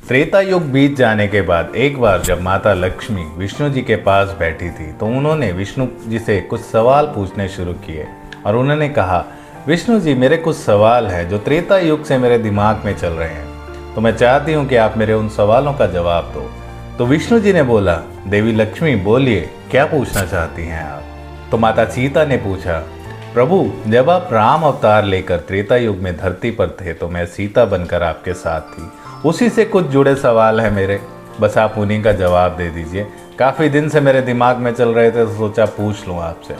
त्रेता युग बीत जाने के बाद एक बार जब माता लक्ष्मी विष्णु जी के पास बैठी थी तो उन्होंने विष्णु जी से कुछ सवाल पूछने शुरू किए और उन्होंने कहा, विष्णु जी मेरे कुछ सवाल हैं जो त्रेता युग से मेरे दिमाग में चल रहे हैं, तो मैं चाहती हूँ कि आप मेरे उन सवालों का जवाब दो। तो विष्णु जी ने बोला, देवी लक्ष्मी बोलिए, क्या पूछना चाहती हैं आप? तो माता सीता ने पूछा, प्रभु जब आप राम अवतार लेकर त्रेता युग में धरती पर थे तो मैं सीता बनकर आपके साथ थी, उसी से कुछ जुड़े सवाल हैं मेरे, बस आप उन्हीं का जवाब दे दीजिए। काफ़ी दिन से मेरे दिमाग में चल रहे थे तो सोचा पूछ लूँ आपसे।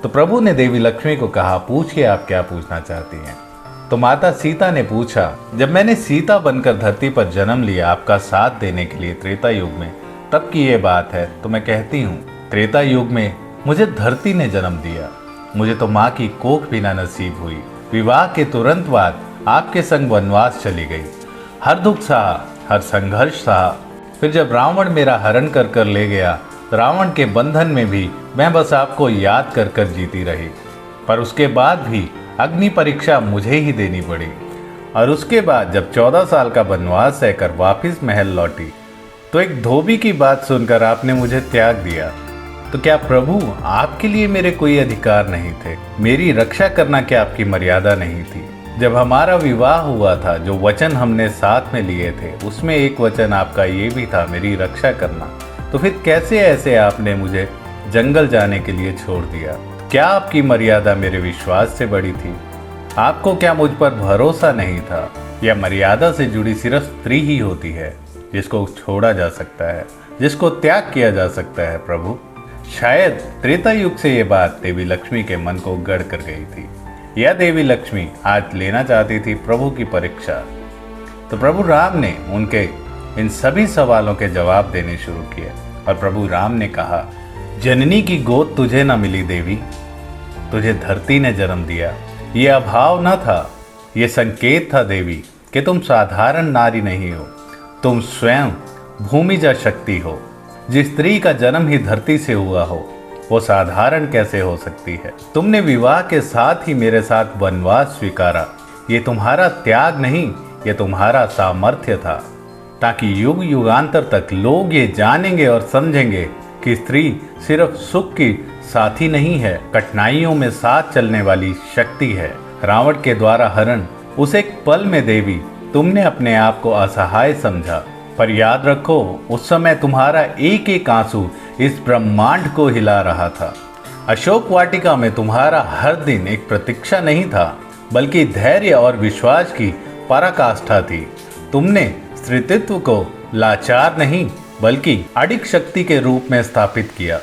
तो प्रभु ने देवी लक्ष्मी को कहा, पूछिए आप क्या पूछना चाहती हैं। तो माता सीता ने पूछा, जब मैंने सीता बनकर धरती पर जन्म लिया आपका साथ देने के लिए त्रेता युग में, तब की ये बात है, तो मैं कहती हूँ त्रेता युग में मुझे धरती ने जन्म दिया, मुझे तो माँ की कोख भी ना नसीब हुई। विवाह के तुरंत बाद आपके संग वनवास चली गई, हर दुख सहा, हर संघर्ष सहा। फिर जब रावण मेरा हरण कर कर ले गया, तो रावण के बंधन में भी मैं बस आपको याद कर कर जीती रही। पर उसके बाद भी अग्नि परीक्षा मुझे ही देनी पड़ी। और उसके बाद जब 14 साल का वनवास सहकर वापस महल लौटी तो एक धोबी की बात सुनकर आपने मुझे त्याग दिया। तो क्या प्रभु आपके लिए मेरे कोई अधिकार नहीं थे? मेरी रक्षा करना क्या आपकी मर्यादा नहीं थी? जब हमारा विवाह हुआ था, जो वचन हमने साथ में लिए थे, उसमें एक वचन आपका ये भी था मेरी रक्षा करना। तो फिर कैसे ऐसे आपने मुझे जंगल जाने के लिए छोड़ दिया? क्या आपकी मर्यादा मेरे विश्वास से बड़ी थी? आपको क्या मुझ पर भरोसा नहीं था? या मर्यादा से जुड़ी सिर्फ स्त्री ही होती है जिसको छोड़ा जा सकता है, जिसको त्याग किया जा सकता है? प्रभु शायद त्रेता युग से ये बात देवी लक्ष्मी के मन को गढ़ कर गई थी, या देवी लक्ष्मी आज लेना चाहती थी प्रभु की परीक्षा। तो प्रभु राम ने उनके इन सभी सवालों के जवाब देने शुरू किए और प्रभु राम ने कहा, जननी की गोद तुझे न मिली देवी, तुझे धरती ने जन्म दिया। ये अभाव न था, ये संकेत था देवी कि तुम साधारण नारी नहीं हो, तुम स्वयं भूमिजा शक्ति हो। जिस स्त्री का जन्म ही धरती से हुआ हो वो साधारण कैसे हो सकती है? तुमने विवाह के साथ ही मेरे साथ वनवास स्वीकारा, ये तुम्हारा त्याग नहीं, ये तुम्हारा सामर्थ्य था, ताकि युग युगांतर तक लोग ये जानेंगे और समझेंगे कि स्त्री सिर्फ सुख की साथी नहीं है, कठिनाइयों में साथ चलने वाली शक्ति है। रावण के द्वारा हरण उस एक पल में देवी तुमने अपने आप को असहाय समझा, पर याद रखो उस समय तुम्हारा एक एक आंसू इस ब्रह्मांड को हिला रहा था। अशोक वाटिका में तुम्हारा हर दिन एक प्रतीक्षा नहीं था, बल्कि धैर्य और विश्वास की पराकाष्ठा थी। तुमने स्त्रीत्व को लाचार नहीं बल्कि अडिग शक्ति के रूप में स्थापित किया।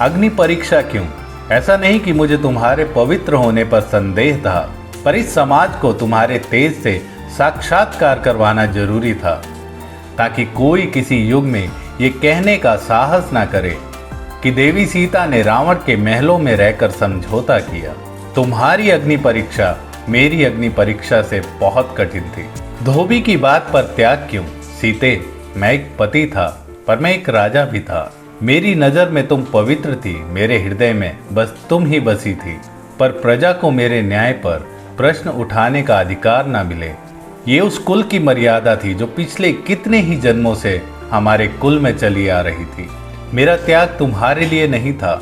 अग्नि परीक्षा क्यों? ऐसा नहीं कि मुझे तुम्हारे पवित्र होने पर संदेह था, पर इस समाज को तुम्हारे तेज से साक्षात्कार करवाना जरूरी था, ताकि कोई किसी युग में ये कहने का साहस ना करे कि देवी सीता ने रावण के महलों में रहकर समझौता किया। तुम्हारी अग्नि परीक्षा मेरी अग्नि परीक्षा से बहुत कठिन थी। धोबी की बात पर त्याग क्यों? सीते, मैं एक पति था पर मैं एक राजा भी था। मेरी नज़र में तुम पवित्र थी, मेरे हृदय में बस तुम ही बसी थी, पर प्रजा को मेरे न्याय पर प्रश्न उठाने का अधिकार ना मिले। ये उस कुल की मर्यादा थी जो पिछले कितने ही जन्मों से हमारे कुल में चली आ रही थी। मेरा त्याग तुम्हारे लिए नहीं था,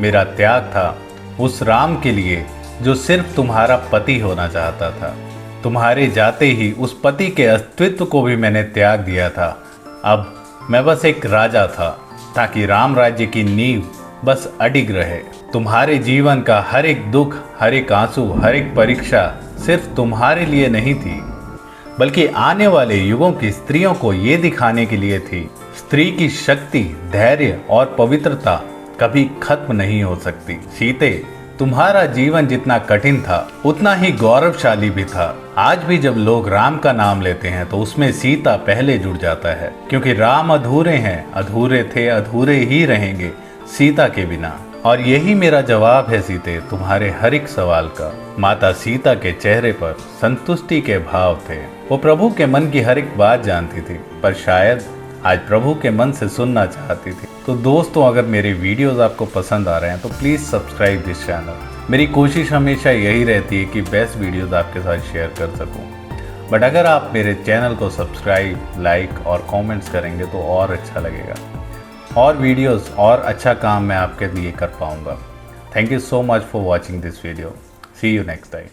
मेरा त्याग था उस राम के लिए जो सिर्फ तुम्हारा पति होना चाहता था। तुम्हारे जाते ही उस पति के अस्तित्व को भी मैंने त्याग दिया था। अब मैं बस एक राजा था, ताकि राम राज्य की नींव बस अडिग रहे। तुम्हारे जीवन का हर एक दुख, हर एक आंसू, हर एक परीक्षा सिर्फ तुम्हारे लिए नहीं थी, बल्कि आने वाले युगों की स्त्रियों को ये दिखाने के लिए थी। स्त्री की शक्ति, धैर्य और पवित्रता कभी खत्म नहीं हो सकती। सीते, तुम्हारा जीवन जितना कठिन था उतना ही गौरवशाली भी था। आज भी जब लोग राम का नाम लेते हैं तो उसमें सीता पहले जुड़ जाता है, क्योंकि राम अधूरे हैं, अधूरे थे, अधूरे ही रहेंगे सीता के बिना। और यही मेरा जवाब है सीते तुम्हारे हर एक सवाल का। माता सीता के चेहरे पर संतुष्टि के भाव थे। वो प्रभु के मन की हर एक बात जानती थी, पर शायद आज प्रभु के मन से सुनना चाहती थी। तो दोस्तों, अगर मेरे वीडियोस आपको पसंद आ रहे हैं तो प्लीज़ सब्सक्राइब दिस चैनल। मेरी कोशिश हमेशा यही रहती है कि बेस्ट वीडियोस आपके साथ शेयर कर सकूं। बट अगर आप मेरे चैनल को सब्सक्राइब, लाइक और कमेंट्स करेंगे तो और अच्छा लगेगा, और वीडियोस और अच्छा काम मैं आपके लिए कर पाऊँगा। Thank you so much for watching this video. See you next time.